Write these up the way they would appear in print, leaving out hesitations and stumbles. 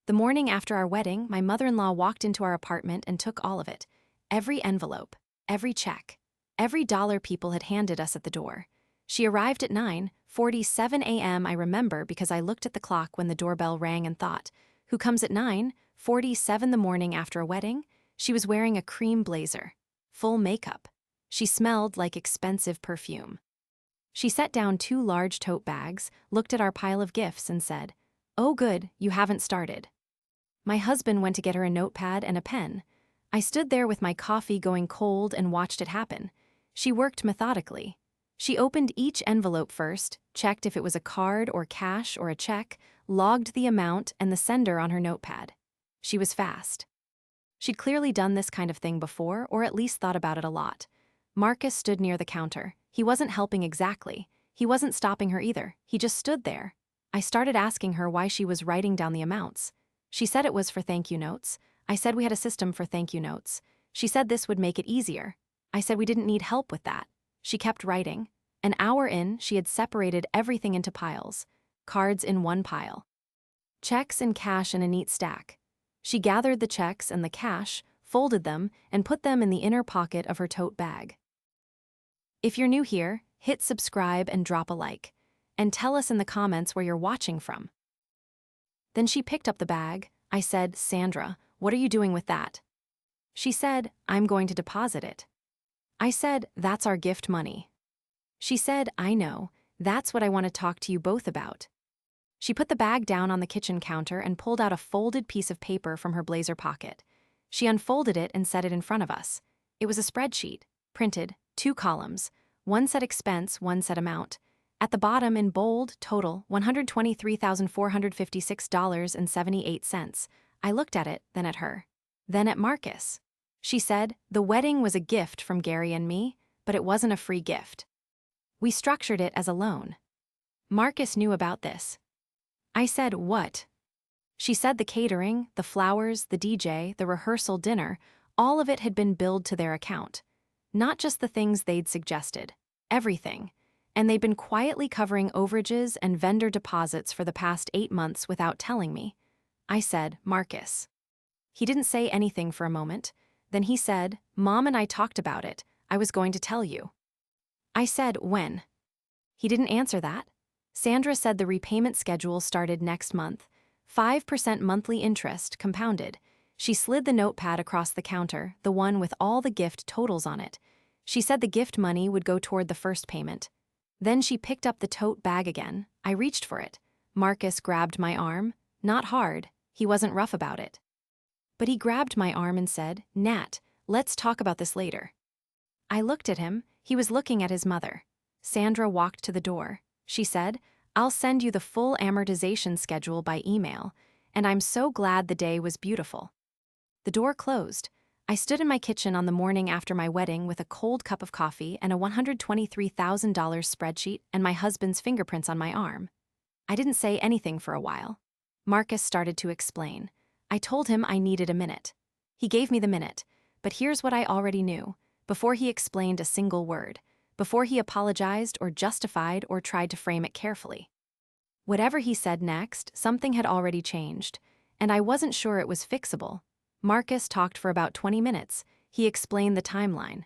The morning after our wedding, my mother-in-law walked into our apartment and took all of it. Every envelope, every check, every dollar people had handed us at the door. She arrived at 9:47 a.m. I remember because I looked at the clock when the doorbell rang and thought, who comes at 9:47 the morning after a wedding? She was wearing a cream blazer. Full makeup. She smelled like expensive perfume. She set down 2 large tote bags, looked at our pile of gifts and said, "Oh good, you haven't started." My husband went to get her a notepad and a pen. I stood there with my coffee going cold and watched it happen. She worked methodically. She opened each envelope first, checked if it was a card or cash or a check, logged the amount and the sender on her notepad. She was fast. She'd clearly done this kind of thing before, or at least thought about it a lot. Marcus stood near the counter. He wasn't helping exactly. He wasn't stopping her either. He just stood there. I started asking her why she was writing down the amounts. She said it was for thank you notes. I said we had a system for thank you notes. She said this would make it easier. I said we didn't need help with that. She kept writing. An hour in, she had separated everything into piles. Cards in one pile. Checks and cash in a neat stack. She gathered the checks and the cash, folded them, and put them in the inner pocket of her tote bag. If you're new here, hit subscribe and drop a like. And tell us in the comments where you're watching from. Then she picked up the bag. I said, "Sandra, what are you doing with that?" She said, "I'm going to deposit it." I said, "That's our gift money." She said, "I know, that's what I want to talk to you both about." She put the bag down on the kitchen counter and pulled out a folded piece of paper from her blazer pocket. She unfolded it and set it in front of us. It was a spreadsheet, printed, 2 columns. One said expense, one said amount. At the bottom in bold, total, $123,456.78. I looked at it, then at her. Then at Marcus. She said, "The wedding was a gift from Gary and me, but it wasn't a free gift. We structured it as a loan." Marcus knew about this. I said, "What?" She said the catering, the flowers, the DJ, the rehearsal dinner, all of it had been billed to their account. Not just the things they'd suggested. Everything. And they'd been quietly covering overages and vendor deposits for the past 8 months without telling me. I said, "Marcus." He didn't say anything for a moment. Then he said, "Mom and I talked about it. I was going to tell you." I said, "When?" He didn't answer that. Sandra said the repayment schedule started next month. 5% monthly interest, compounded. She slid the notepad across the counter, the one with all the gift totals on it. She said the gift money would go toward the first payment. Then she picked up the tote bag again. I reached for it. Marcus grabbed my arm. Not hard. He wasn't rough about it. But he grabbed my arm and said, "Nat, let's talk about this later." I looked at him. He was looking at his mother. Sandra walked to the door. She said, "I'll send you the full amortization schedule by email, and I'm so glad the day was beautiful." The door closed. I stood in my kitchen on the morning after my wedding with a cold cup of coffee and a $123,000 spreadsheet and my husband's fingerprints on my arm. I didn't say anything for a while. Marcus started to explain. I told him I needed a minute. He gave me the minute, but here's what I already knew, before he explained a single word, before he apologized or justified or tried to frame it carefully. Whatever he said next, something had already changed, and I wasn't sure it was fixable. Marcus talked for about 20 minutes. He explained the timeline.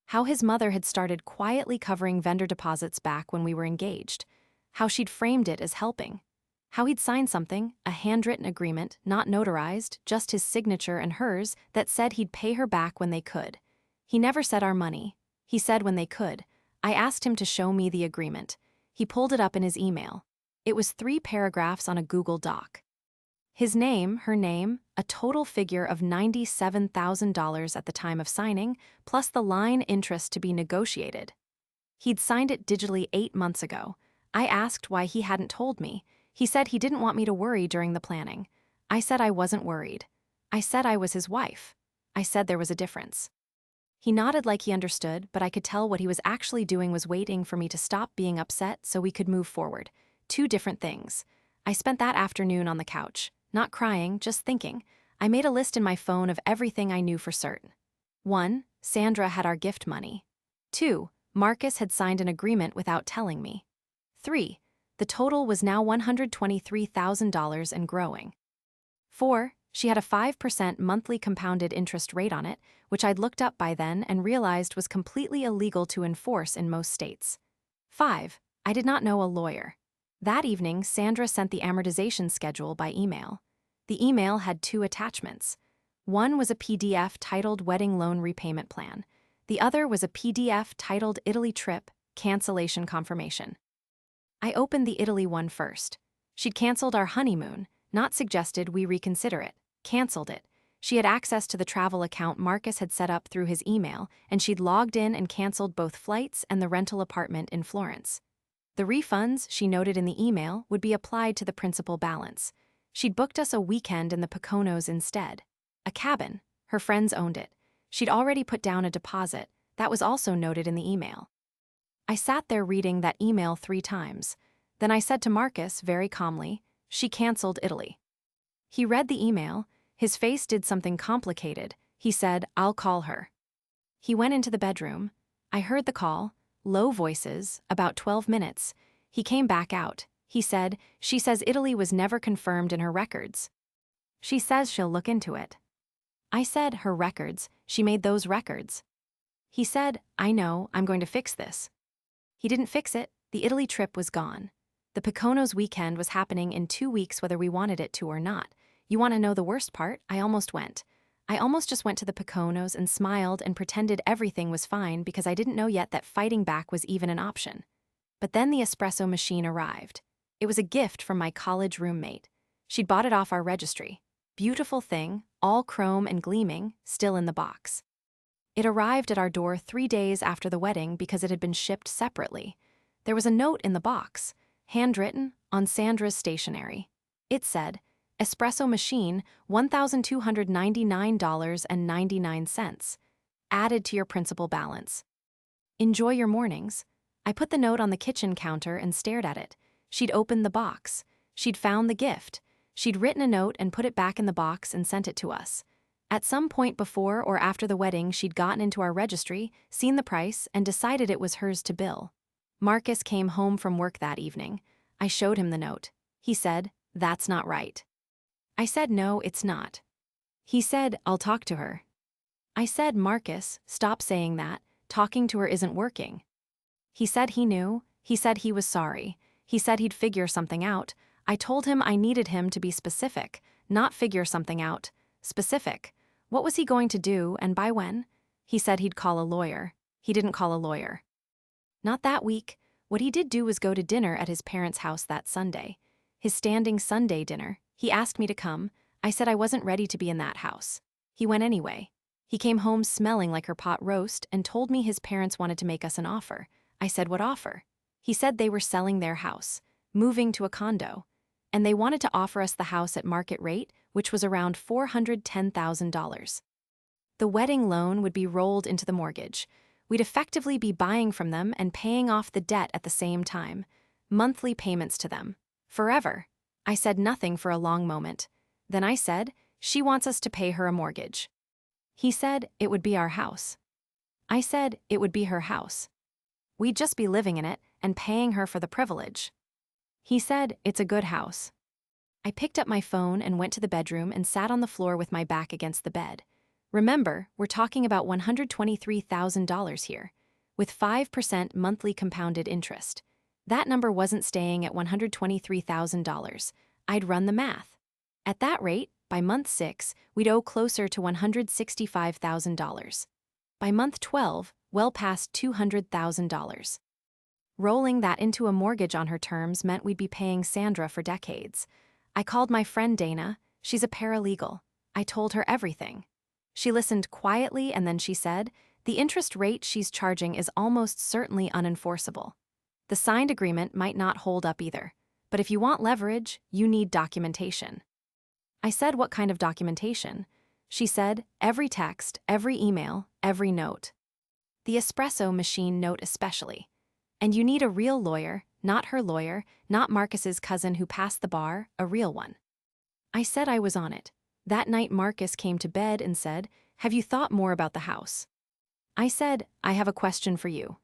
How his mother had started quietly covering vendor deposits back when we were engaged. How she'd framed it as helping. How he'd signed something, a handwritten agreement, not notarized, just his signature and hers, that said he'd pay her back when they could. He never said our money. He said when they could. I asked him to show me the agreement. He pulled it up in his email. It was 3 paragraphs on a Google Doc. His name, her name, a total figure of $97,000 at the time of signing, plus the line interest to be negotiated. He'd signed it digitally 8 months ago. I asked why he hadn't told me. He said he didn't want me to worry during the planning. I said I wasn't worried. I said I was his wife. I said there was a difference. He nodded like he understood, but I could tell what he was actually doing was waiting for me to stop being upset so we could move forward. 2 different things. I spent that afternoon on the couch, not crying, just thinking. I made a list in my phone of everything I knew for certain. 1. Sandra had our gift money. 2. Marcus had signed an agreement without telling me. 3. The total was now $123,000 and growing. 4. She had a 5% monthly compounded interest rate on it, which I'd looked up by then and realized was completely illegal to enforce in most states. 5. I did not know a lawyer. That evening, Sandra sent the amortization schedule by email. The email had 2 attachments. One was a PDF titled Wedding Loan Repayment Plan. The other was a PDF titled Italy Trip Cancellation Confirmation. I opened the Italy one first. She'd canceled our honeymoon, not suggested we reconsider it, canceled it. She had access to the travel account Marcus had set up through his email, and she'd logged in and canceled both flights and the rental apartment in Florence. The refunds, she noted in the email, would be applied to the principal balance. She'd booked us a weekend in the Poconos instead. A cabin. Her friends owned it. She'd already put down a deposit. That was also noted in the email. I sat there reading that email 3 times. Then I said to Marcus, very calmly, "She canceled Italy." He read the email. His face did something complicated. He said, "I'll call her." He went into the bedroom. I heard the call, low voices, about 12 minutes. He came back out. He said, "She says Italy was never confirmed in her records. She says she'll look into it." I said, "Her records, she made those records." He said, "I know, I'm going to fix this." He didn't fix it. The Italy trip was gone. The Poconos weekend was happening in 2 weeks whether we wanted it to or not. You want to know the worst part? I almost went. I almost just went to the Poconos and smiled and pretended everything was fine because I didn't know yet that fighting back was even an option. But then the espresso machine arrived. It was a gift from my college roommate. She'd bought it off our registry. Beautiful thing, all chrome and gleaming, still in the box. It arrived at our door 3 days after the wedding because it had been shipped separately. There was a note in the box, handwritten, on Sandra's stationery. It said, "Espresso machine, $1,299.99. Added to your principal balance. Enjoy your mornings." I put the note on the kitchen counter and stared at it. She'd opened the box. She'd found the gift. She'd written a note and put it back in the box and sent it to us. At some point before or after the wedding, she'd gotten into our registry, seen the price, and decided it was hers to bill. Marcus came home from work that evening. I showed him the note. He said, "That's not right." I said, "No, it's not." He said, "I'll talk to her." I said, "Marcus, stop saying that. Talking to her isn't working." He said he knew. He said he was sorry. He said he'd figure something out. I told him I needed him to be specific, not figure something out. Specific. What was he going to do and by when? He said he'd call a lawyer. He didn't call a lawyer. Not that week. What he did do was go to dinner at his parents' house that Sunday. His standing Sunday dinner. He asked me to come. I said I wasn't ready to be in that house. He went anyway. He came home smelling like her pot roast and told me his parents wanted to make us an offer. I said, "What offer?" He said they were selling their house, moving to a condo, and they wanted to offer us the house at market rate, which was around $410,000. The wedding loan would be rolled into the mortgage. We'd effectively be buying from them and paying off the debt at the same time. Monthly payments to them. Forever. I said nothing for a long moment. Then I said, "She wants us to pay her a mortgage." He said, "It would be our house." I said, "It would be her house. We'd just be living in it and paying her for the privilege." He said, "It's a good house." I picked up my phone and went to the bedroom and sat on the floor with my back against the bed. Remember, we're talking about $123,000 here, with 5% monthly compounded interest. That number wasn't staying at $123,000. I'd run the math. At that rate, by month 6, we'd owe closer to $165,000. By month 12, well past $200,000. Rolling that into a mortgage on her terms meant we'd be paying Sandra for decades. I called my friend Dana. She's a paralegal. I told her everything. She listened quietly and then she said, "The interest rate she's charging is almost certainly unenforceable. The signed agreement might not hold up either. But if you want leverage, you need documentation." I said, "What kind of documentation?" She said, "Every text, every email, every note. The espresso machine note especially. And you need a real lawyer, not her lawyer, not Marcus's cousin who passed the bar, a real one." I said I was on it. That night Marcus came to bed and said, "Have you thought more about the house?" I said, "I have a question for you."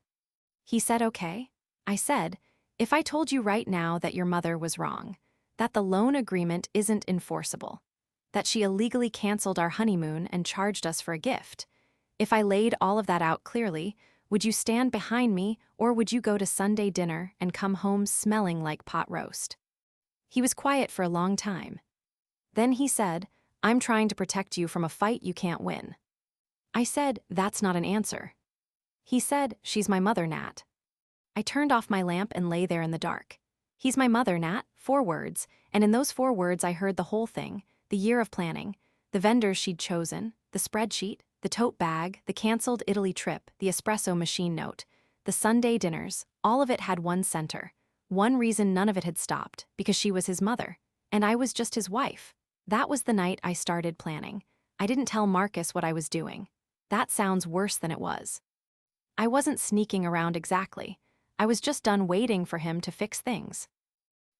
He said, "Okay." I said, "If I told you right now that your mother was wrong, that the loan agreement isn't enforceable, that she illegally canceled our honeymoon and charged us for a gift. If I laid all of that out clearly, would you stand behind me, or would you go to Sunday dinner and come home smelling like pot roast? He was quiet for a long time. Then he said, "I'm trying to protect you from a fight you can't win." I said, "That's not an answer." He said, "She's my mother, Nat." I turned off my lamp and lay there in the dark. "He's my mother, Nat," 4 words, and in those 4 words I heard the whole thing, the year of planning, the vendors she'd chosen, the spreadsheet, the tote bag, the canceled Italy trip, the espresso machine note, the Sunday dinners, all of it had one center. One reason none of it had stopped, because she was his mother, and I was just his wife. That was the night I started planning. I didn't tell Marcus what I was doing. That sounds worse than it was. I wasn't sneaking around exactly. I was just done waiting for him to fix things.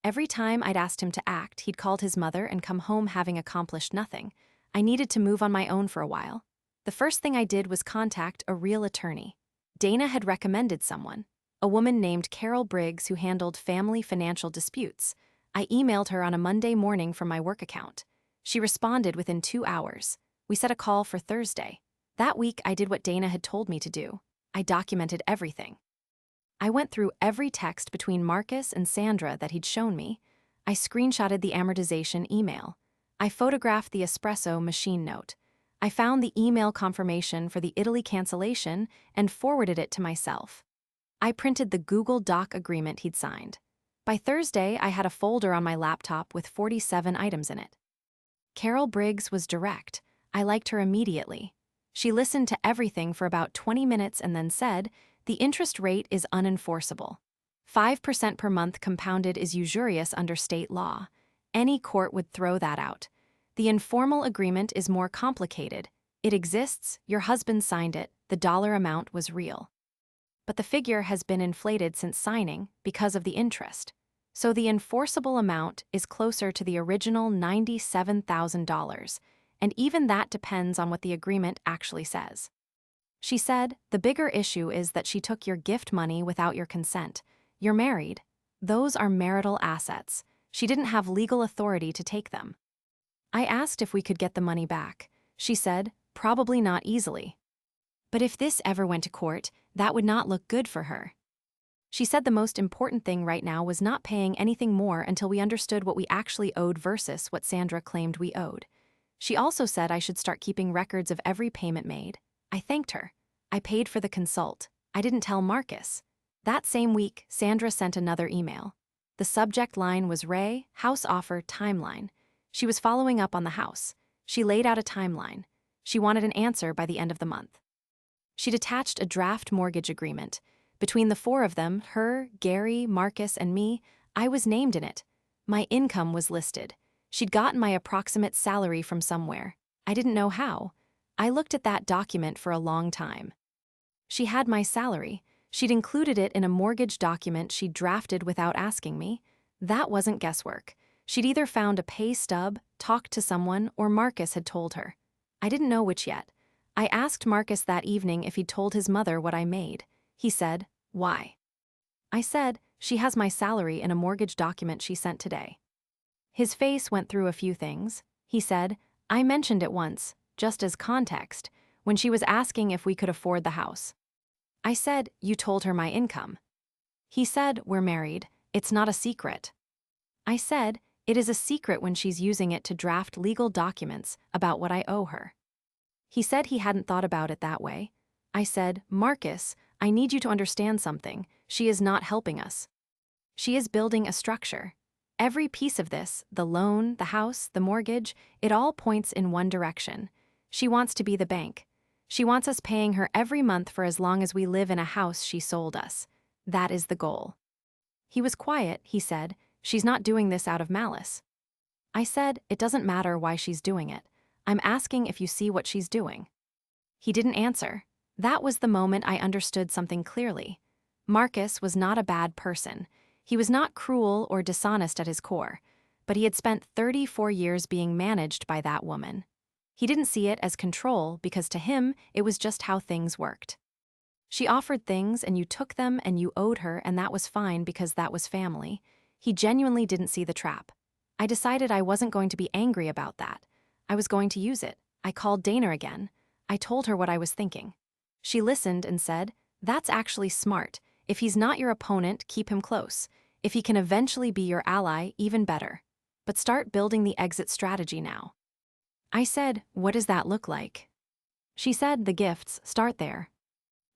Every time I'd asked him to act, he'd called his mother and come home having accomplished nothing. I needed to move on my own for a while. The first thing I did was contact a real attorney. Dana had recommended someone, a woman named Carol Briggs who handled family financial disputes. I emailed her on a Monday morning from my work account. She responded within 2 hours. We set a call for Thursday. That week, I did what Dana had told me to do. I documented everything. I went through every text between Marcus and Sandra that he'd shown me. I screenshotted the amortization email. I photographed the espresso machine note. I found the email confirmation for the Italy cancellation and forwarded it to myself. I printed the Google Doc agreement he'd signed. By Thursday, I had a folder on my laptop with 47 items in it. Carol Briggs was direct. I liked her immediately. She listened to everything for about 20 minutes and then said, "The interest rate is unenforceable. 5% per month compounded is usurious under state law. Any court would throw that out. The informal agreement is more complicated. It exists, your husband signed it, the dollar amount was real. But the figure has been inflated since signing because of the interest. So the enforceable amount is closer to the original $97,000, and even that depends on what the agreement actually says." She said, "The bigger issue is that she took your gift money without your consent. You're married. Those are marital assets. She didn't have legal authority to take them." I asked if we could get the money back. She said, "Probably not easily. But if this ever went to court, that would not look good for her." She said the most important thing right now was not paying anything more until we understood what we actually owed versus what Sandra claimed we owed. She also said I should start keeping records of every payment made. I thanked her. I paid for the consult. I didn't tell Marcus. That same week, Sandra sent another email. The subject line was Ray, house offer, timeline. She was following up on the house. She laid out a timeline. She wanted an answer by the end of the month. She'd attached a draft mortgage agreement. Between the 4 of them, her, Gary, Marcus, and me, I was named in it. My income was listed. She'd gotten my approximate salary from somewhere. I didn't know how. I looked at that document for a long time. She had my salary. She'd included it in a mortgage document she'd drafted without asking me. That wasn't guesswork. She'd either found a pay stub, talked to someone, or Marcus had told her. I didn't know which yet. I asked Marcus that evening if he'd told his mother what I made. He said, "Why?" I said, "She has my salary in a mortgage document she sent today." His face went through a few things. He said, "I mentioned it once, just as context, when she was asking if we could afford the house." I said, "You told her my income." He said, "We're married. It's not a secret." I said, "It is a secret when she's using it to draft legal documents about what I owe her." He said he hadn't thought about it that way. I said, "Marcus, I need you to understand something. She is not helping us. She is building a structure. Every piece of this, the loan, the house, the mortgage, it all points in one direction. She wants to be the bank. She wants us paying her every month for as long as we live in a house she sold us. That is the goal." He was quiet. He said, "She's not doing this out of malice." I said, "It doesn't matter why she's doing it. I'm asking if you see what she's doing." He didn't answer. That was the moment I understood something clearly. Marcus was not a bad person. He was not cruel or dishonest at his core, but he had spent 34 years being managed by that woman. He didn't see it as control because to him, it was just how things worked. She offered things and you took them and you owed her, and that was fine because that was family. He genuinely didn't see the trap. I decided I wasn't going to be angry about that. I was going to use it. I called Dana again. I told her what I was thinking. She listened and said, "That's actually smart. If he's not your opponent, keep him close. If he can eventually be your ally, even better. But start building the exit strategy now." I said, "What does that look like?" She said, "The gifts, start there."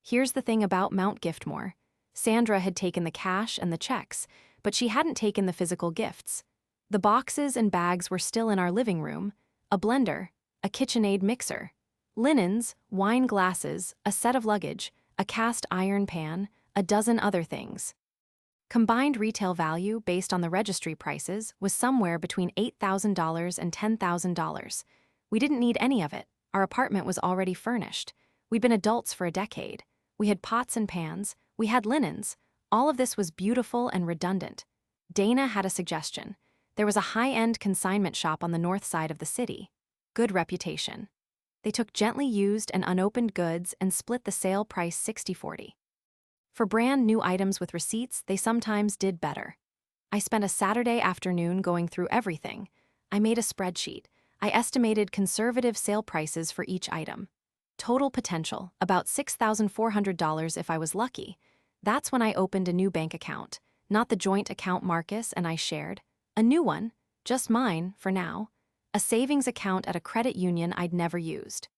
Here's the thing about Mount Giftmore. Sandra had taken the cash and the checks, but she hadn't taken the physical gifts. The boxes and bags were still in our living room: a blender, a KitchenAid mixer, linens, wine glasses, a set of luggage, a cast iron pan, a dozen other things. Combined retail value based on the registry prices was somewhere between $8,000 and $10,000. We didn't need any of it. Our apartment was already furnished. We'd been adults for a decade. We had pots and pans. We had linens. All of this was beautiful and redundant. Dana had a suggestion. There was a high-end consignment shop on the north side of the city. Good reputation. They took gently used and unopened goods and split the sale price 60-40. For brand new items with receipts, they sometimes did better. I spent a Saturday afternoon going through everything. I made a spreadsheet. I estimated conservative sale prices for each item. Total potential, about $6,400 if I was lucky. That's when I opened a new bank account, not the joint account Marcus and I shared. A new one, just mine, for now. A savings account at a credit union I'd never used.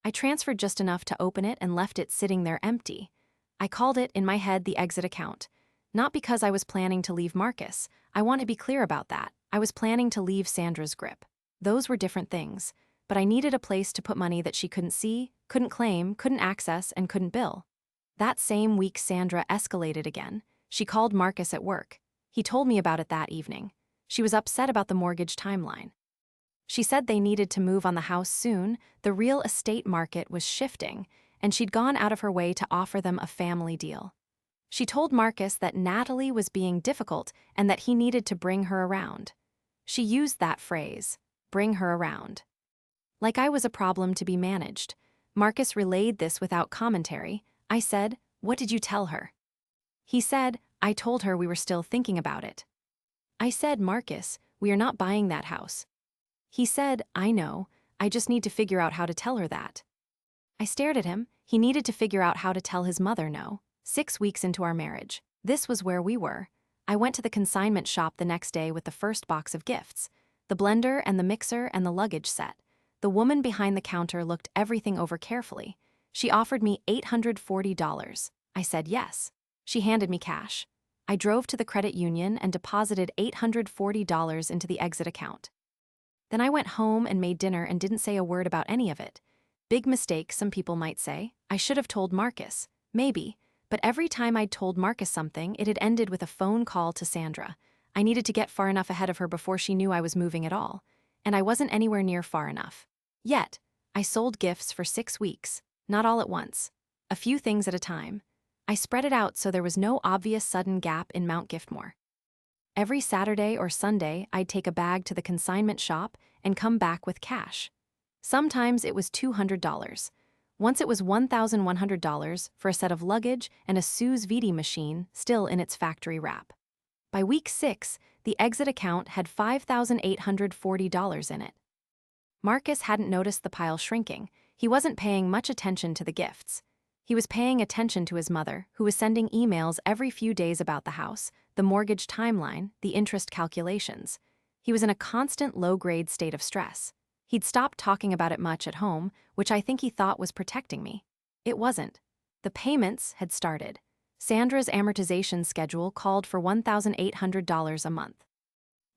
I transferred just enough to open it and left it sitting there empty. I called it, in my head, the exit account. Not because I was planning to leave Marcus. I want to be clear about that. I was planning to leave Sandra's grip. Those were different things. But I needed a place to put money that she couldn't see, couldn't claim, couldn't access, and couldn't bill. That same week, Sandra escalated again. She called Marcus at work. He told me about it that evening. She was upset about the mortgage timeline. She said they needed to move on the house soon. The real estate market was shifting, and she'd gone out of her way to offer them a family deal. She told Marcus that Natalie was being difficult and that he needed to bring her around. She used that phrase, bring her around. Like I was a problem to be managed. Marcus relayed this without commentary. I said, "What did you tell her?" He said, "I told her we were still thinking about it." I said, "Marcus, we are not buying that house." He said, "I know, I just need to figure out how to tell her that." I stared at him. He needed to figure out how to tell his mother no. 6 weeks into our marriage. This was where we were. I went to the consignment shop the next day with the first box of gifts. The blender and the mixer and the luggage set. The woman behind the counter looked everything over carefully. She offered me $840. I said yes. She handed me cash. I drove to the credit union and deposited $840 into the exit account. Then I went home and made dinner and didn't say a word about any of it. Big mistake, some people might say. I should have told Marcus. Maybe. But every time I'd told Marcus something, it had ended with a phone call to Sandra. I needed to get far enough ahead of her before she knew I was moving at all. And I wasn't anywhere near far enough. Yet, I sold gifts for 6 weeks. Not all at once. A few things at a time. I spread it out so there was no obvious sudden gap in Mount Giftmore. Every Saturday or Sunday, I'd take a bag to the consignment shop and come back with cash. Sometimes it was $200. Once it was $1,100 for a set of luggage and a sous vide machine still in its factory wrap. By week 6, the exit account had $5,840 in it. Marcus hadn't noticed the pile shrinking. He wasn't paying much attention to the gifts. He was paying attention to his mother, who was sending emails every few days about the house, the mortgage timeline, the interest calculations. He was in a constant low-grade state of stress. He'd stopped talking about it much at home, which I think he thought was protecting me. It wasn't. The payments had started. Sandra's amortization schedule called for $1,800 a month.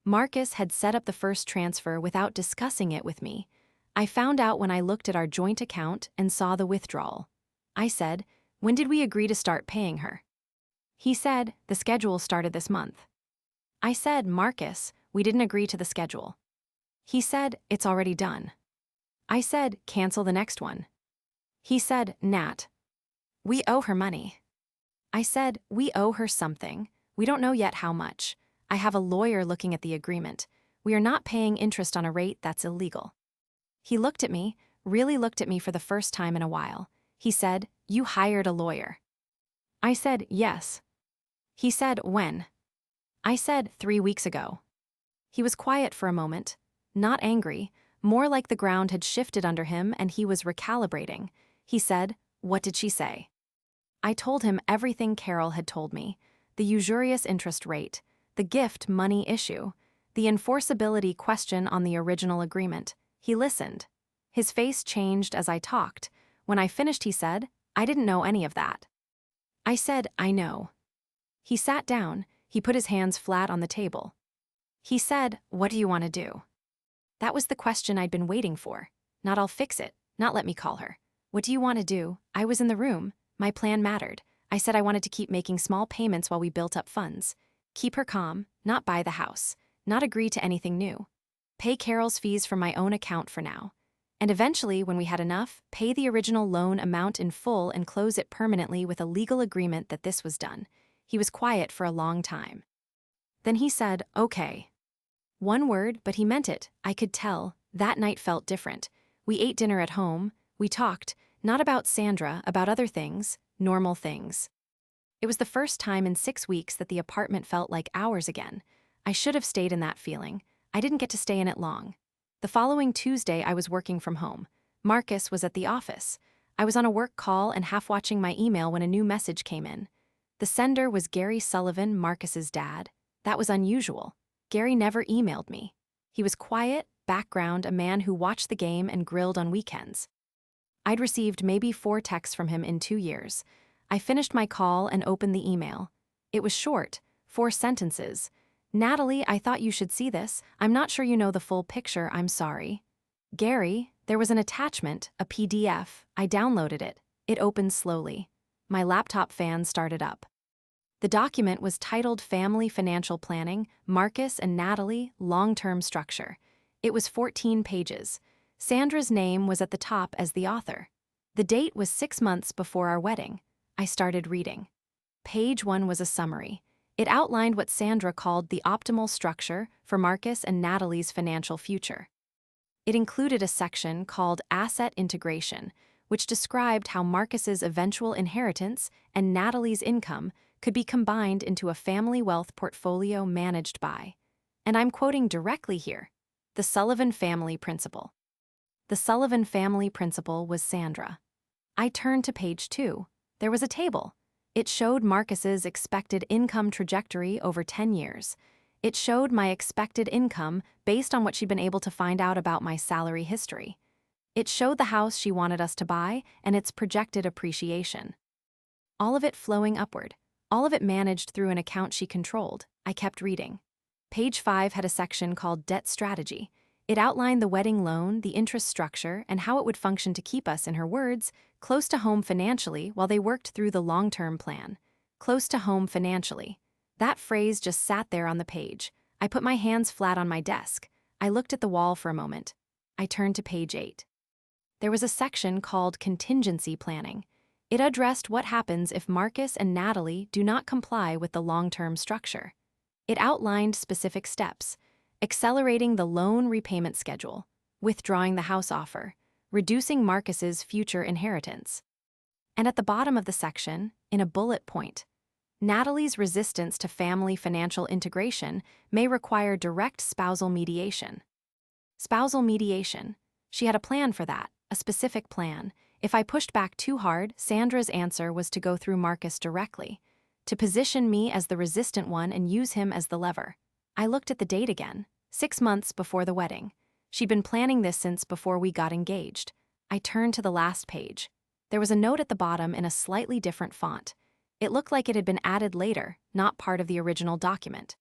Marcus had set up the first transfer without discussing it with me. I found out when I looked at our joint account and saw the withdrawal. I said, "When did we agree to start paying her?" He said, "The schedule started this month." I said, "Marcus, we didn't agree to the schedule." He said, "It's already done." I said, "Cancel the next one." He said, "Nat, we owe her money." I said, "We owe her something. We don't know yet how much. I have a lawyer looking at the agreement. We are not paying interest on a rate that's illegal." He looked at me, really looked at me for the first time in a while. He said, "You hired a lawyer." I said, "Yes." He said, "When?" I said, 3 weeks ago." He was quiet for a moment, not angry, more like the ground had shifted under him and he was recalibrating. He said, "What did she say?" I told him everything Carol had told me: the usurious interest rate, the gift money issue, the enforceability question on the original agreement. He listened. His face changed as I talked. When I finished, he said, "I didn't know any of that." I said, "I know." He sat down. He put his hands flat on the table. He said, "What do you want to do?" That was the question I'd been waiting for. Not "I'll fix it," not "let me call her." What do you want to do? I was in the room. My plan mattered. I said I wanted to keep making small payments while we built up funds. Keep her calm, not buy the house, not agree to anything new. Pay Carol's fees from my own account for now. And eventually, when we had enough, pay the original loan amount in full and close it permanently with a legal agreement that this was done. He was quiet for a long time. Then he said, "Okay." One word, but he meant it. I could tell. That night felt different. We ate dinner at home. We talked, not about Sandra, about other things, normal things. It was the first time in 6 weeks that the apartment felt like ours again. I should have stayed in that feeling. I didn't get to stay in it long. The following Tuesday, I was working from home. Marcus was at the office. I was on a work call and half watching my email when a new message came in. The sender was Gary Sullivan, Marcus's dad. That was unusual. Gary never emailed me. He was quiet, background, a man who watched the game and grilled on weekends. I'd received maybe 4 texts from him in 2 years. I finished my call and opened the email. It was short, 4 sentences. "Natalie, I thought you should see this. I'm not sure you know the full picture, I'm sorry." Gary, there was an attachment, a PDF. I downloaded it. It opened slowly. My laptop fan started up. The document was titled Family Financial Planning, Marcus and Natalie, Long-Term Structure. It was 14 pages. Sandra's name was at the top as the author. The date was 6 months before our wedding. I started reading. Page 1 was a summary. It outlined what Sandra called the optimal structure for Marcus and Natalie's financial future. It included a section called Asset Integration, which described how Marcus's eventual inheritance and Natalie's income could be combined into a family wealth portfolio managed by, and I'm quoting directly here, the Sullivan family principle. The Sullivan family principle was Sandra. I turned to page 2. There was a table. It showed Marcus's expected income trajectory over 10 years. It showed my expected income based on what she'd been able to find out about my salary history. It showed the house she wanted us to buy and its projected appreciation. All of it flowing upward. All of it managed through an account she controlled. I kept reading. Page 5 had a section called Debt Strategy. It outlined the wedding loan, the interest structure, and how it would function to keep us, in her words, close to home financially while they worked through the long-term plan. Close to home financially. That phrase just sat there on the page. I put my hands flat on my desk. I looked at the wall for a moment. I turned to page 8. There was a section called Contingency Planning. It addressed what happens if Marcus and Natalie do not comply with the long-term structure. It outlined specific steps: accelerating the loan repayment schedule, withdrawing the house offer, reducing Marcus's future inheritance. And at the bottom of the section, in a bullet point, Natalie's resistance to family financial integration may require direct spousal mediation. Spousal mediation. She had a plan for that, a specific plan. If I pushed back too hard, Sandra's answer was to go through Marcus directly, to position me as the resistant one and use him as the lever. I looked at the date again, 6 months before the wedding. She'd been planning this since before we got engaged. I turned to the last page. There was a note at the bottom in a slightly different font. It looked like it had been added later, not part of the original document.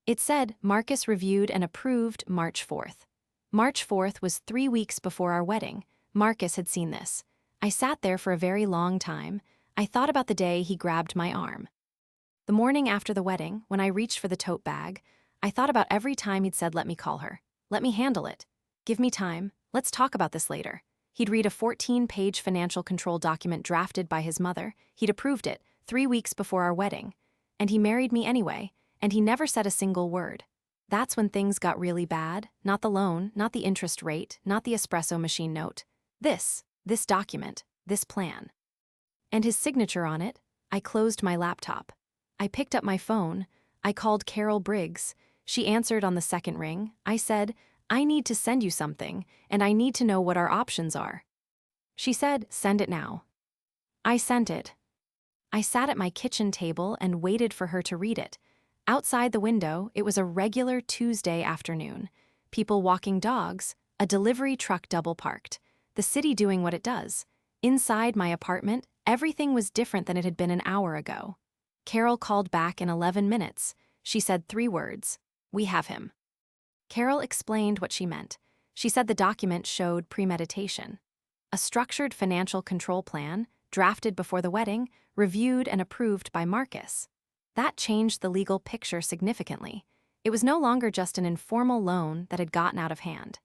It said, Marcus reviewed and approved March 4th. March 4th was 3 weeks before our wedding. Marcus had seen this. I sat there for a very long time. I thought about the day he grabbed my arm. The morning after the wedding, when I reached for the tote bag, I thought about every time he'd said, "Let me call her. Let me handle it. Give me time. Let's talk about this later." He'd read a 14-page financial control document drafted by his mother. He'd approved it 3 weeks before our wedding. And he married me anyway, and he never said a single word. That's when things got really bad. Not the loan, not the interest rate, not the espresso machine note. This document, this plan. And his signature on it. I closed my laptop. I picked up my phone. I called Carol Briggs. She answered on the second ring. I said, I need to send you something, and I need to know what our options are. She said, send it now. I sent it. I sat at my kitchen table and waited for her to read it. Outside the window, it was a regular Tuesday afternoon. People walking dogs, a delivery truck double parked, the city doing what it does. Inside my apartment, everything was different than it had been an hour ago. Carol called back in 11 minutes. She said 3 words. We have him. Carol explained what she meant. She said the document showed premeditation. A structured financial control plan, drafted before the wedding, reviewed and approved by Marcus. That changed the legal picture significantly. It was no longer just an informal loan that had gotten out of hand.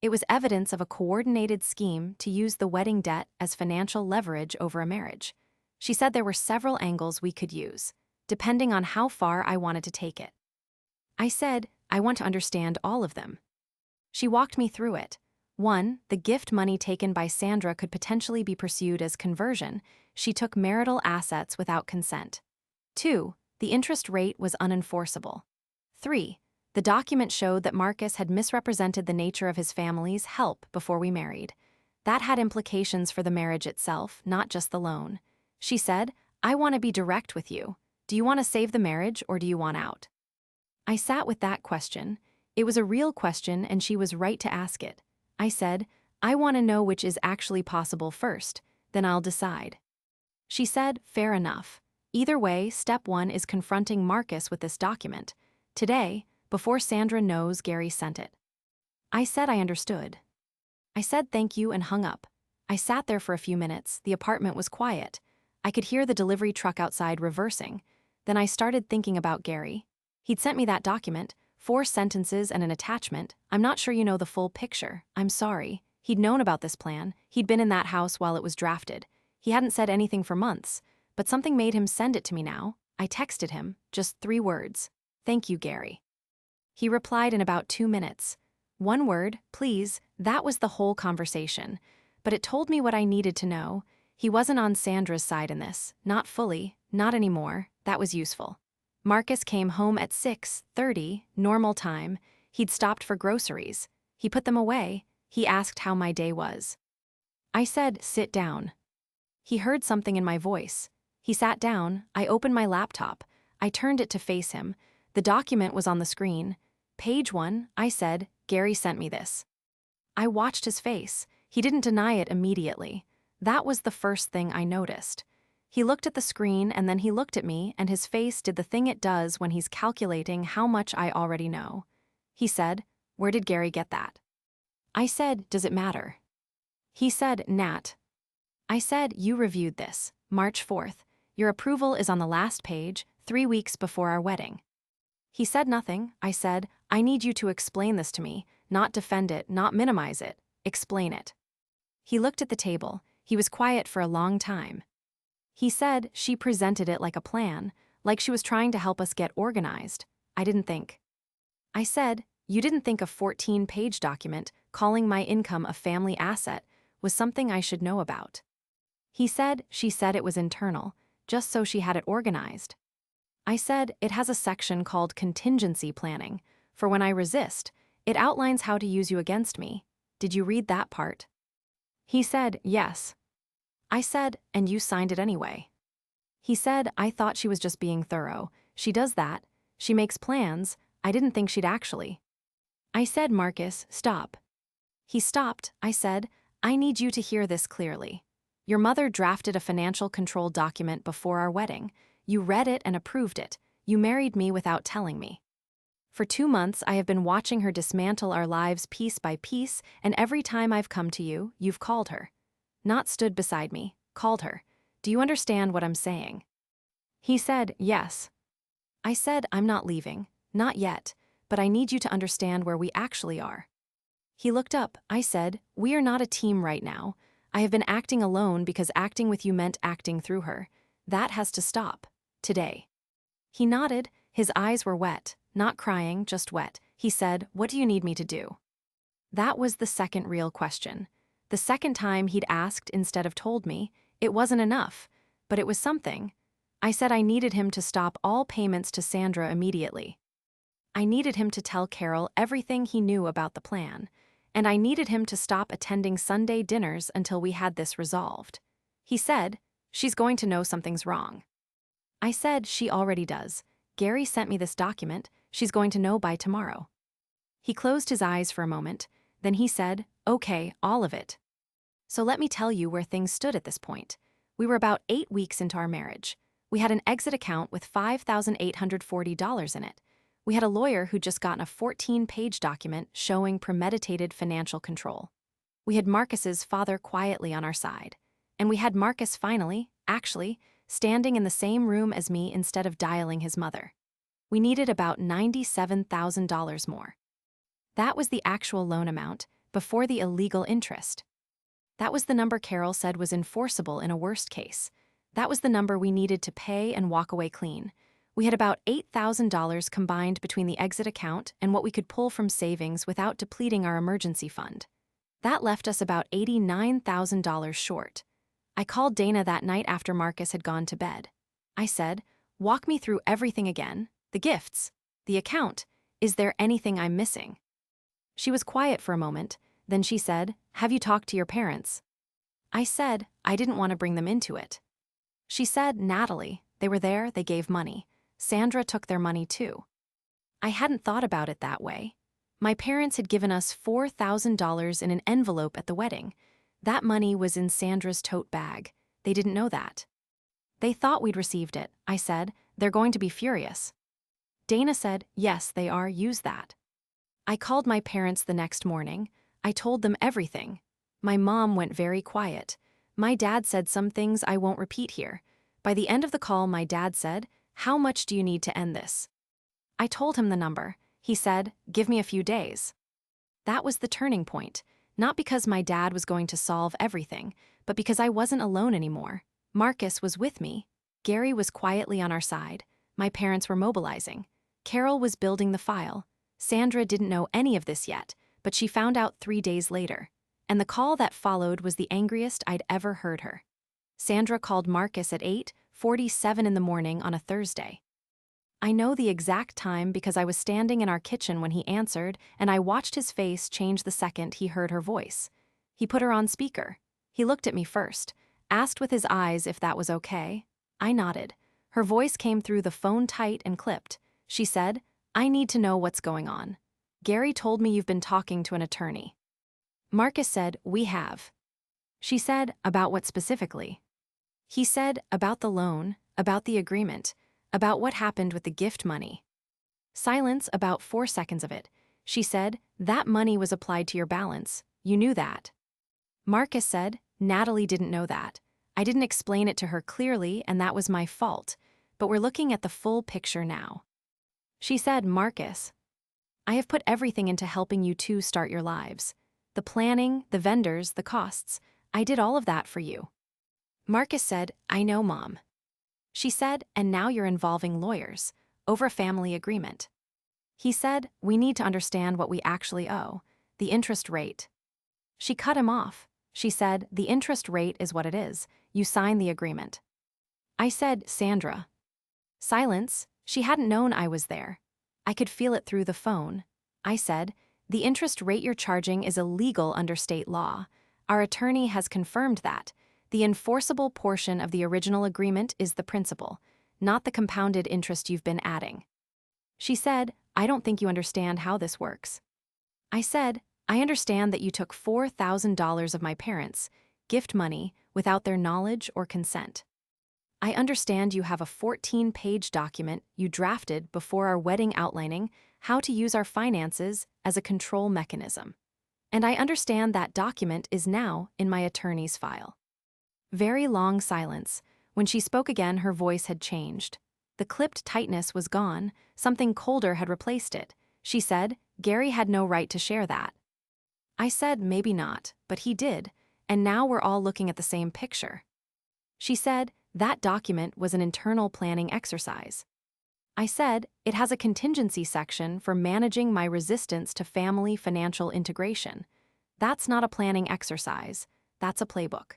It was evidence of a coordinated scheme to use the wedding debt as financial leverage over a marriage. She said there were several angles we could use, depending on how far I wanted to take it. I said, I want to understand all of them. She walked me through it. 1, the gift money taken by Sandra could potentially be pursued as conversion. She took marital assets without consent. 2, the interest rate was unenforceable. 3, the document showed that Marcus had misrepresented the nature of his family's help before we married. That had implications for the marriage itself, not just the loan. She said, I want to be direct with you. Do you want to save the marriage or do you want out? I sat with that question. It was a real question and she was right to ask it. I said, I want to know which is actually possible first, then I'll decide. She said, fair enough. Either way, step 1 is confronting Marcus with this document. Today, before Sandra knows Gary sent it. I said I understood. I said thank you and hung up. I sat there for a few minutes. The apartment was quiet. I could hear the delivery truck outside reversing. Then I started thinking about Gary. He'd sent me that document, 4 sentences and an attachment. I'm not sure you know the full picture. I'm sorry. He'd known about this plan. He'd been in that house while it was drafted. He hadn't said anything for months, but something made him send it to me now. I texted him, just 3 words. Thank you, Gary. He replied in about 2 minutes. 1 word, please. That was the whole conversation. But it told me what I needed to know. He wasn't on Sandra's side in this. Not fully. Not anymore. That was useful. Marcus came home at 6:30, normal time. He'd stopped for groceries. He put them away. He asked how my day was. I said, sit down. He heard something in my voice. He sat down. I opened my laptop. I turned it to face him. The document was on the screen. Page 1, I said, Gary sent me this. I watched his face. He didn't deny it immediately. That was the first thing I noticed. He looked at the screen and then he looked at me and his face did the thing it does when he's calculating how much I already know. He said, where did Gary get that? I said, does it matter? He said, Nat. I said, you reviewed this, March 4th. Your approval is on the last page, 3 weeks before our wedding. He said nothing. I said, I need you to explain this to me, not defend it, not minimize it. Explain it. He looked at the table. He was quiet for a long time. He said she presented it like a plan, like she was trying to help us get organized. I didn't think. I said, you didn't think a 14-page document calling my income a family asset was something I should know about. He said she said it was internal, just so she had it organized. I said it has a section called contingency planning. For when I resist, it outlines how to use you against me. Did you read that part? He said, yes. I said, and you signed it anyway. He said, I thought she was just being thorough. She does that. She makes plans. I didn't think she'd actually. I said, Marcus, stop. He stopped. I said, I need you to hear this clearly. Your mother drafted a financial control document before our wedding. You read it and approved it. You married me without telling me. For 2 months, I have been watching her dismantle our lives piece by piece, and every time I've come to you, you've called her. Not stood beside me, called her. Do you understand what I'm saying? He said, yes. I said, I'm not leaving, not yet, but I need you to understand where we actually are. He looked up. I said, we are not a team right now. I have been acting alone because acting with you meant acting through her. That has to stop. Today. He nodded. His eyes were wet, not crying, just wet. He said, what do you need me to do? That was the second real question. The second time he'd asked instead of told me, it wasn't enough, but it was something. I said I needed him to stop all payments to Sandra immediately. I needed him to tell Carol everything he knew about the plan, and I needed him to stop attending Sunday dinners until we had this resolved. He said, "She's going to know something's wrong." I said, "She already does. Gary sent me this document. She's going to know by tomorrow." He closed his eyes for a moment, then he said, "Okay, all of it." So let me tell you where things stood at this point. We were about 8 weeks into our marriage. We had an exit account with $5,840 in it. We had a lawyer who'd just gotten a 14-page document showing premeditated financial control. We had Marcus's father quietly on our side. And we had Marcus finally, actually, standing in the same room as me instead of dialing his mother. We needed about $97,000 more. That was the actual loan amount, before the illegal interest. That was the number Carol said was enforceable in a worst case. That was the number we needed to pay and walk away clean. We had about $8,000 combined between the exit account and what we could pull from savings without depleting our emergency fund. That left us about $89,000 short. I called Dana that night after Marcus had gone to bed. I said, "Walk me through everything again, the gifts, the account. Is there anything I'm missing?" She was quiet for a moment, then she said, "Have you talked to your parents?" I said, I didn't want to bring them into it. She said, "Natalie, they were there, they gave money. Sandra took their money too." I hadn't thought about it that way. My parents had given us $4,000 in an envelope at the wedding. That money was in Sandra's tote bag. They didn't know that. "They thought we'd received it," I said. "They're going to be furious." Dana said, "Yes, they are, use that." I called my parents the next morning. I told them everything. My mom went very quiet. My dad said some things I won't repeat here. By the end of the call, my dad said, "How much do you need to end this?" I told him the number. He said, "Give me a few days." That was the turning point, not because my dad was going to solve everything, but because I wasn't alone anymore. Marcus was with me. Gary was quietly on our side. My parents were mobilizing. Carol was building the file. Sandra didn't know any of this yet, but she found out 3 days later. And the call that followed was the angriest I'd ever heard her. Sandra called Marcus at 8:47 in the morning on a Thursday. I know the exact time because I was standing in our kitchen when he answered, and I watched his face change the second he heard her voice. He put her on speaker. He looked at me first, asked with his eyes if that was okay. I nodded. Her voice came through the phone tight and clipped. She said, "I need to know what's going on. Gary told me you've been talking to an attorney." Marcus said, "We have." She said, "About what specifically?" He said, "About the loan, about the agreement, about what happened with the gift money." Silence, about 4 seconds of it. She said, "That money was applied to your balance. You knew that." Marcus said, "Natalie didn't know that. I didn't explain it to her clearly, and that was my fault. But we're looking at the full picture now." She said, "Marcus, I have put everything into helping you two start your lives. The planning, the vendors, the costs. I did all of that for you." Marcus said, "I know, Mom." She said, "And now you're involving lawyers over a family agreement." He said, "We need to understand what we actually owe, the interest rate." She cut him off. She said, "The interest rate is what it is. You sign the agreement." I said, "Sandra." Silence. She hadn't known I was there. I could feel it through the phone. I said, "The interest rate you're charging is illegal under state law. Our attorney has confirmed that. The enforceable portion of the original agreement is the principal, not the compounded interest you've been adding." She said, "I don't think you understand how this works." I said, "I understand that you took $4,000 of my parents' gift money without their knowledge or consent. I understand you have a 14-page document you drafted before our wedding outlining how to use our finances as a control mechanism. And I understand that document is now in my attorney's file." Very long silence. When she spoke again, her voice had changed. The clipped tightness was gone. Something colder had replaced it. She said, "Gary had no right to share that." I said, "Maybe not, but he did, and now we're all looking at the same picture." She said, "That document was an internal planning exercise." I said, "It has a contingency section for managing my resistance to family financial integration. That's not a planning exercise. That's a playbook."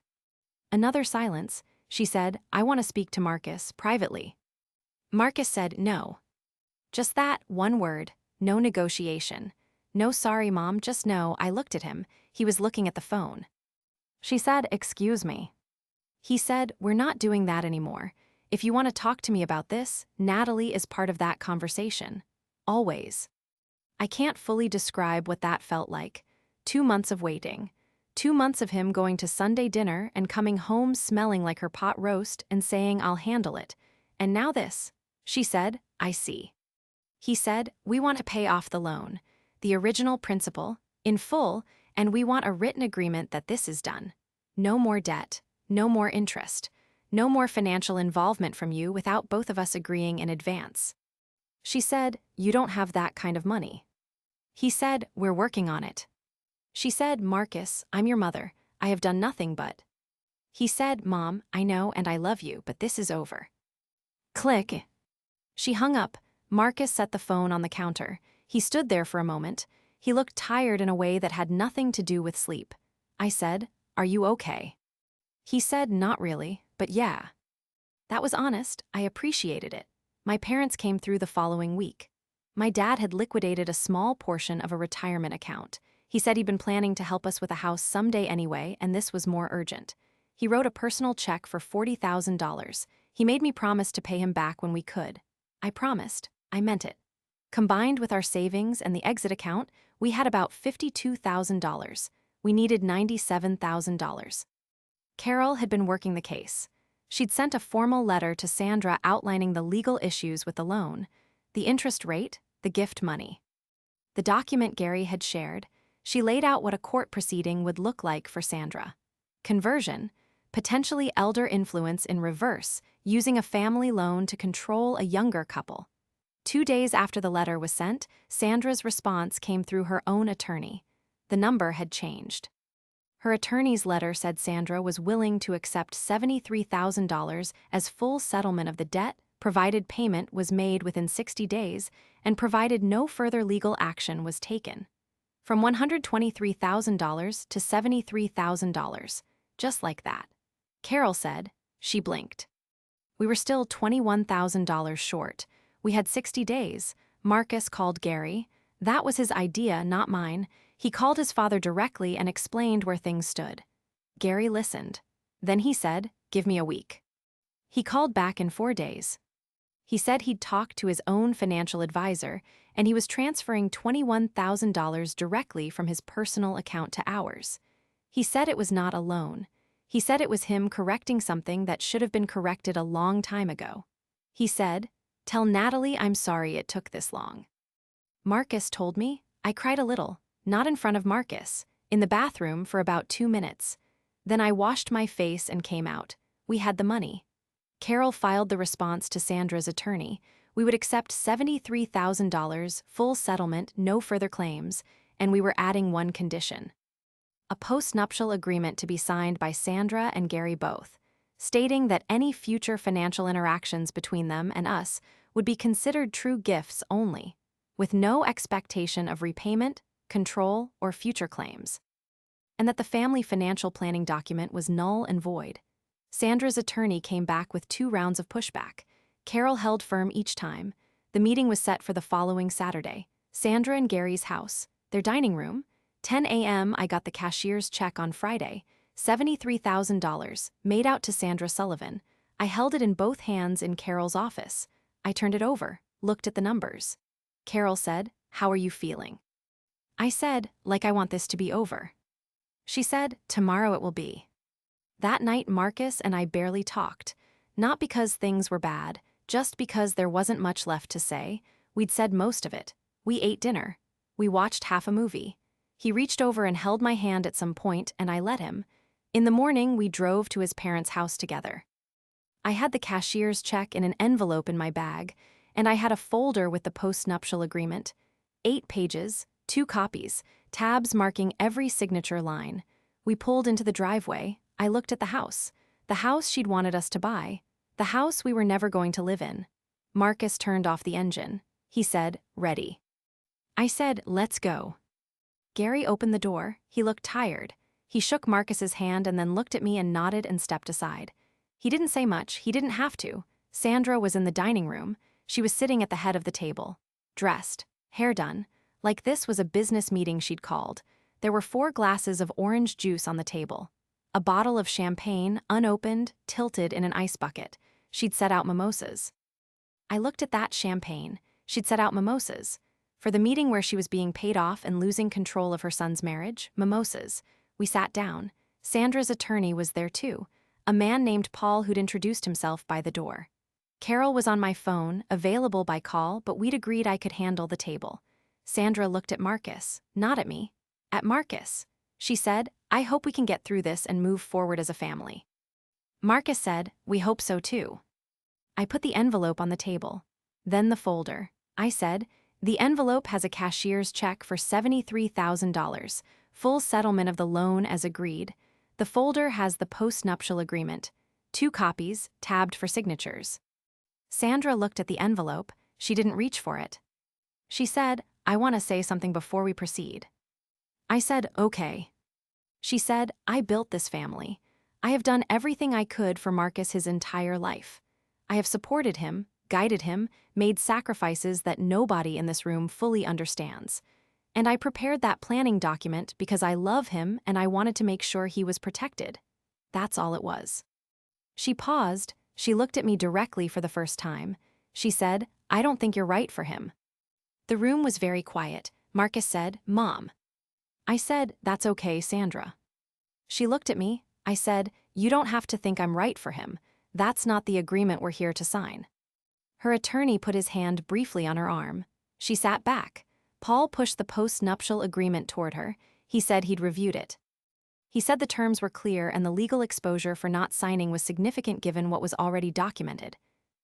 Another silence. She said, "I want to speak to Marcus privately." Marcus said, "No." Just that, one word. No negotiation. No sorry, Mom, just no. I looked at him. He was looking at the phone. She said, "Excuse me." He said, "We're not doing that anymore. If you want to talk to me about this, Natalie is part of that conversation. Always." I can't fully describe what that felt like. 2 months of waiting. 2 months of him going to Sunday dinner and coming home smelling like her pot roast and saying, "I'll handle it." And now this. She said, "I see." He said, "We want to pay off the loan, the original principal, in full, and we want a written agreement that this is done. No more debt, no more interest, no more financial involvement from you without both of us agreeing in advance." She said, "You don't have that kind of money." He said, "We're working on it." She said, "Marcus, I'm your mother. I have done nothing but." He said, "Mom, I know and I love you, but this is over." Click. She hung up. Marcus set the phone on the counter. He stood there for a moment. He looked tired in a way that had nothing to do with sleep. I said, "Are you okay?" He said, "Not really, but yeah." That was honest. I appreciated it. My parents came through the following week. My dad had liquidated a small portion of a retirement account. He said he'd been planning to help us with a house someday anyway, and this was more urgent. He wrote a personal check for $40,000. He made me promise to pay him back when we could. I promised. I meant it. Combined with our savings and the exit account, we had about $52,000. We needed $97,000. Carol had been working the case. She'd sent a formal letter to Sandra outlining the legal issues with the loan, the interest rate, the gift money. The document Gary had shared, she laid out what a court proceeding would look like for Sandra. Conversion, potentially elder influence in reverse, using a family loan to control a younger couple. 2 days after the letter was sent, Sandra's response came through her own attorney. The number had changed. Her attorney's letter said Sandra was willing to accept $73,000 as full settlement of the debt, provided payment was made within 60 days, and provided no further legal action was taken. From $123,000 to $73,000, just like that. Carol said. She blinked. We were still $21,000 short. We had 60 days. Marcus called Gary. That was his idea, not mine. He called his father directly and explained where things stood. Gary listened. Then he said, "Give me a week." He called back in 4 days. He said he'd talked to his own financial advisor, and he was transferring $21,000 directly from his personal account to ours. He said it was not a loan. He said it was him correcting something that should have been corrected a long time ago. He said, "Tell Natalie I'm sorry it took this long." Marcus told me. I cried a little, not in front of Marcus, in the bathroom for about 2 minutes. Then I washed my face and came out. We had the money. Carol filed the response to Sandra's attorney. We would accept $73,000, full settlement, no further claims, and we were adding one condition. A post-nuptial agreement to be signed by Sandra and Gary both, stating that any future financial interactions between them and us would be considered true gifts only, with no expectation of repayment, control, or future claims. And that the family financial planning document was null and void. Sandra's attorney came back with 2 rounds of pushback. Carol held firm each time. The meeting was set for the following Saturday. Sandra and Gary's house, their dining room. 10 a.m. I got the cashier's check on Friday, $73,000, made out to Sandra Sullivan. I held it in both hands in Carol's office. I turned it over, looked at the numbers. Carol said, "How are you feeling?" I said, "Like I want this to be over." She said, "Tomorrow it will be." That night Marcus and I barely talked, not because things were bad, just because there wasn't much left to say. We'd said most of it. We ate dinner. We watched half a movie. He reached over and held my hand at some point, and I let him. In the morning, we drove to his parents' house together. I had the cashier's check in an envelope in my bag, and I had a folder with the post-nuptial agreement. 8 pages, 2 copies, tabs marking every signature line. We pulled into the driveway. I looked at the house she'd wanted us to buy, the house we were never going to live in. Marcus turned off the engine. He said, "Ready." I said, "Let's go." Gary opened the door. He looked tired. He shook Marcus's hand and then looked at me and nodded and stepped aside. He didn't say much. He didn't have to. Sandra was in the dining room. She was sitting at the head of the table, dressed, hair done. Like this was a business meeting she'd called. There were 4 glasses of orange juice on the table. A bottle of champagne, unopened, tilted in an ice bucket. She'd set out mimosas. I looked at that champagne. She'd set out mimosas. For the meeting where she was being paid off and losing control of her son's marriage, mimosas. We sat down. Sandra's attorney was there too, a man named Paul who'd introduced himself by the door. Carol was on my phone, available by call, but we'd agreed I could handle the table. Sandra looked at Marcus, not at me. At Marcus. She said, "I hope we can get through this and move forward as a family." Marcus said, "We hope so too." I put the envelope on the table. Then the folder. I said, "The envelope has a cashier's check for $73,000, full settlement of the loan as agreed. The folder has the post-nuptial agreement, 2 copies, tabbed for signatures." Sandra looked at the envelope. She didn't reach for it. She said, "I want to say something before we proceed." I said, "Okay." She said, "I built this family. I have done everything I could for Marcus his entire life. I have supported him, guided him, made sacrifices that nobody in this room fully understands. And I prepared that planning document because I love him and I wanted to make sure he was protected. That's all it was." She paused. She looked at me directly for the first time. She said, "I don't think you're right for him." The room was very quiet. Marcus said, "Mom." I said, "That's okay, Sandra." She looked at me. I said, "You don't have to think I'm right for him. That's not the agreement we're here to sign." Her attorney put his hand briefly on her arm. She sat back. Paul pushed the post-nuptial agreement toward her. He said he'd reviewed it. He said the terms were clear and the legal exposure for not signing was significant given what was already documented.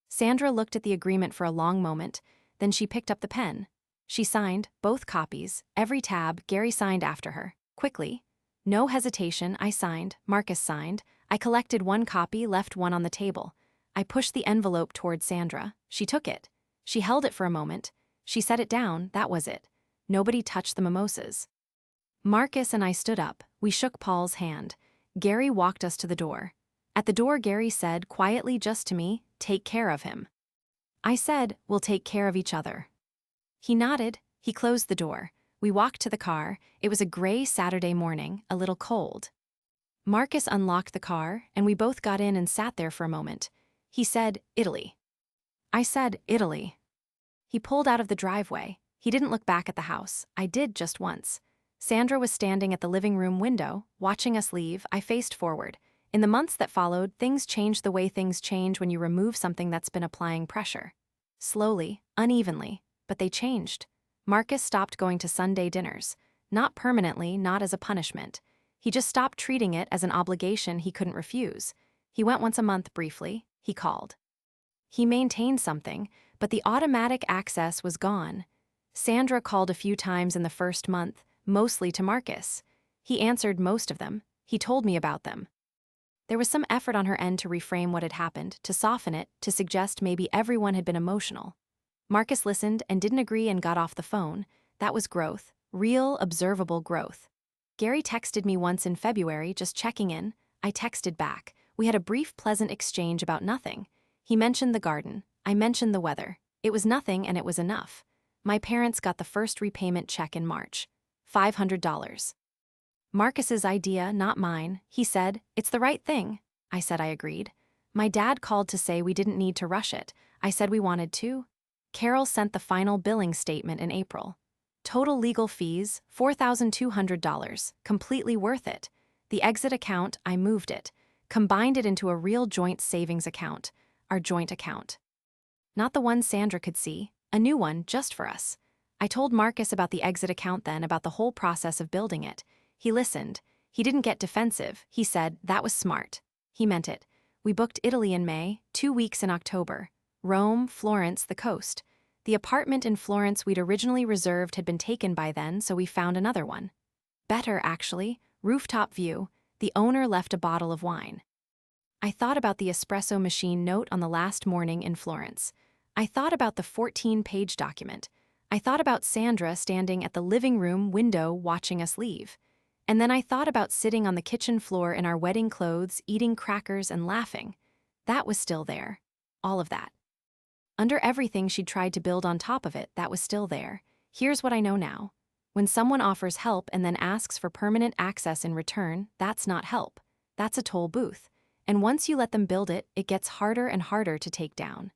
Sandra looked at the agreement for a long moment, then she picked up the pen. She signed, both copies, every tab. Gary signed after her, quickly. No hesitation, I signed, Marcus signed. I collected 1 copy, left 1 on the table. I pushed the envelope toward Sandra. She took it. She held it for a moment. She set it down, that was it. Nobody touched the mimosas. Marcus and I stood up. We shook Paul's hand. Gary walked us to the door. At the door, Gary said, quietly just to me, "Take care of him." I said, "We'll take care of each other." He nodded. He closed the door. We walked to the car. It was a gray Saturday morning, a little cold. Marcus unlocked the car, and we both got in and sat there for a moment. He said, "Italy." I said, "Italy." He pulled out of the driveway. He didn't look back at the house. I did just once. Sandra was standing at the living room window, watching us leave. I faced forward. In the months that followed, things changed the way things change when you remove something that's been applying pressure. Slowly, unevenly, but they changed. Marcus stopped going to Sunday dinners. Not permanently, not as a punishment. He just stopped treating it as an obligation he couldn't refuse. He went once a month briefly. He called. He maintained something, but the automatic access was gone. Sandra called a few times in the first month, mostly to Marcus. He answered most of them. He told me about them. There was some effort on her end to reframe what had happened, to soften it, to suggest maybe everyone had been emotional. Marcus listened and didn't agree and got off the phone. That was growth, real, observable growth. Gary texted me once in February, just checking in. I texted back. We had a brief, pleasant exchange about nothing. He mentioned the garden. I mentioned the weather. It was nothing and it was enough. My parents got the first repayment check in March. $500. Marcus's idea, not mine. He said, "It's the right thing." I said I agreed. My dad called to say we didn't need to rush it. I said we wanted to. Carol sent the final billing statement in April. Total legal fees, $4,200, completely worth it. The exit account, I moved it. Combined it into a real joint savings account, our joint account. Not the one Sandra could see, a new one just for us. I told Marcus about the exit account then, about the whole process of building it. He listened. He didn't get defensive. He said, "That was smart." He meant it. We booked Italy in May, 2 weeks in October. Rome, Florence, the coast. The apartment in Florence we'd originally reserved had been taken by then, so we found another one. Better, actually. Rooftop view. The owner left a bottle of wine. I thought about the espresso machine note on the last morning in Florence. I thought about the 14-page document. I thought about Sandra standing at the living room window watching us leave. And then I thought about sitting on the kitchen floor in our wedding clothes, eating crackers and laughing. That was still there. All of that. Under everything she'd tried to build on top of it, that was still there. Here's what I know now. When someone offers help and then asks for permanent access in return, that's not help. That's a toll booth. And once you let them build it, it gets harder and harder to take down.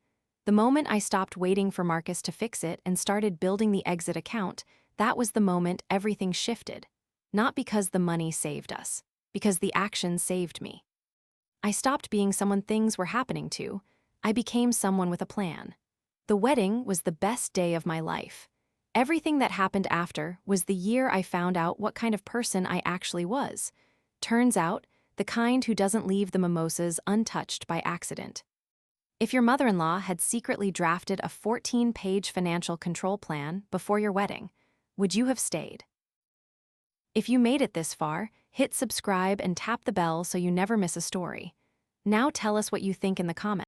The moment I stopped waiting for Marcus to fix it and started building the exit account, that was the moment everything shifted. Not because the money saved us, because the action saved me. I stopped being someone things were happening to. I became someone with a plan. The wedding was the best day of my life. Everything that happened after was the year I found out what kind of person I actually was. Turns out, the kind who doesn't leave the mimosas untouched by accident. If your mother-in-law had secretly drafted a 14-page financial control plan before your wedding, would you have stayed? If you made it this far, hit subscribe and tap the bell so you never miss a story. Now tell us what you think in the comments.